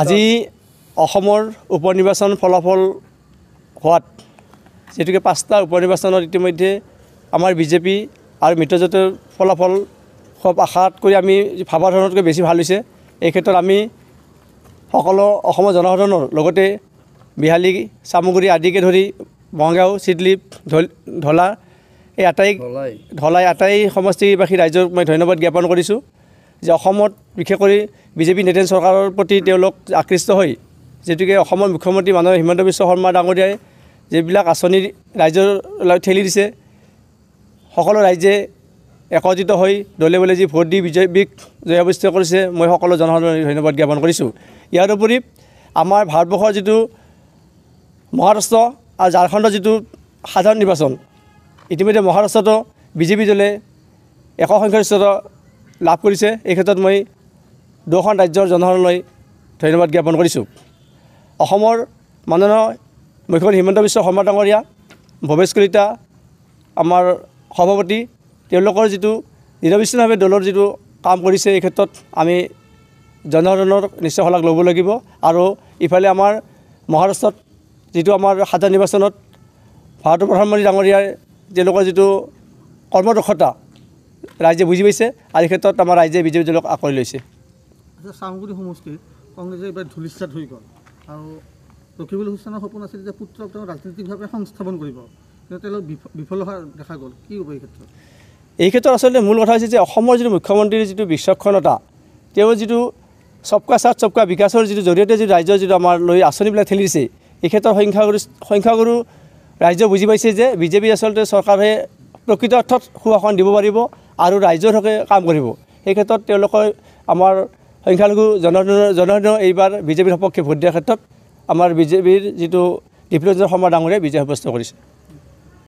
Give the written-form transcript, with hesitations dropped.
আজি অসমৰ উপনিৰ্বাচন ফলাফল হোৱাত যেতুকে 5টা উপনিৰ্বাচনত ইতিমধ্যে আমাৰ বিজেপি আৰু মিত্ৰজোঁটৰ ফলাফল খুব আশাত কৰি আমি ভাবা ধৰণতকৈ বেছি ভাল হৈছে। এই ক্ষেত্ৰত আমি সকলো অসমৰ জনসাধাৰণৰ লগতে বিহালী চামগুৰি আদিকে ধৰি বঙাইগাঁও চিডলিপ ঢলা এই ঢলাই আটাই সমষ্টিবাসী ৰাইজক মই ধন্যবাদ জ্ঞাপন কৰিছোঁ যে অসমত বিশেষ কৰি বিজেপি নেতৃত্ব চৰকাৰৰ প্ৰতি তেওঁলোক আকৃষ্ট হৈ যেতুকে অসমৰ মুখ্যমন্ত্ৰী মাননীয় হিমন্ত বিশ্ব শৰ্মা ডাঙৰীয়াই যিবিলাক আঁচনি ৰাইজৰ ঠেলি দিছে সকলো ৰাইজে একত্ৰিত হৈ দলে বলে যি ভোট দি বিজেপিক জয়াবৃষ্ট কৰিছে মই সকলো জনসাধাৰণক ধন্যবাদ জ্ঞাপন কৰিছোঁ। ইয়াৰ উপৰি আমাৰ ভাৰতবৰ্ষৰ যিটো মহাৰাষ্ট্ৰ আৰু ঝাৰখণ্ডৰ যিটো সাধাৰণ নিৰ্বাচন ইতিমধ্যে মহাৰাষ্ট্ৰতো বিজেপি দলে একক সংখ্যাগৰিষ্ঠতা লাভ কৰিছে। এই ক্ষেত্ৰত মই দুখন ৰাজ্যৰ জনসাধাৰণলৈ ধন্যবাদ জ্ঞাপন কৰিছোঁ। অসমৰ মাননীয় মুখ্যমন্ত্ৰী হিমন্ত বিশ্ব শৰ্মা ডাঙৰীয়া ভৱেশ কলিতা আমাৰ সভাপতি তেওঁলোকৰ যিটো নিৰবিচ্ছিন্নভাৱে দলৰ যিটো কাম কৰিছে এই ক্ষেত্ৰত আমি জনসাধাৰণৰ নিশ্চয় শলাগ ল'ব লাগিব। আৰু ইফালে আমাৰ মহাৰাষ্ট্ৰত যিটো আমাৰ সাধাৰণ নিৰ্বাচনত ভাৰতৰ প্ৰধানমন্ত্ৰী ডাঙৰীয়াৰ তেওঁলোকৰ যিটো কৰ্মদক্ষতা ৰাইজে বুজি পাইছে আৰু এই ক্ষেত্ৰত আমাৰ ৰাইজে বিজেপি দলক আঁকোৱালি লৈছে। চামগুৰি সমষ্টিত কংগ্ৰেছে এইবাৰ ধূলিসাৎ হৈ গ'ল আৰু ৰকিবুল হুছেইনৰ সপোন আছিল যে পুত্ৰক তেওঁ ৰাজনৈতিকভাৱে সংস্থাপন কৰিব, কিন্তু তেওঁলোক বিফল হোৱা দেখা গ'ল। কি হ'ব এই ক্ষেত্ৰত? এই ক্ষেত্ৰত আচলতে মূল কথা হৈছে যে অসমৰ যিটো মুখ্যমন্ত্ৰীৰ যিটো বিচক্ষণতা তেওঁৰ যিটো সবকা সাথ সবকা বিকাশৰ যিটো জৰিয়তে যিটো ৰাইজৰ যিটো আমাৰ লৈ আঁচনিবিলাক ঠেলি দিছে এই ক্ষেত্ৰত সংখ্যাগুৰু ৰাইজে বুজি পাইছে যে বিজেপি আচলতে চৰকাৰে প্ৰকৃত অৰ্থত সুশাসন দিব পাৰিব আৰু ৰাইজৰ হকে কাম কৰিব। এই ক্ষেত্ৰত তেওঁলোকে আমাৰ সংখ্যালঘু জনসাধাৰণৰ এইবাৰ বিজেপিৰ সপক্ষে ভোট দিয়াৰ ক্ষেত্ৰত আমাৰ বিজেপিৰ যিটো ডিপ্ল'জন শৰ্মা ডাঙৰীয়াই বিজয় সাব্যস্ত কৰিছে।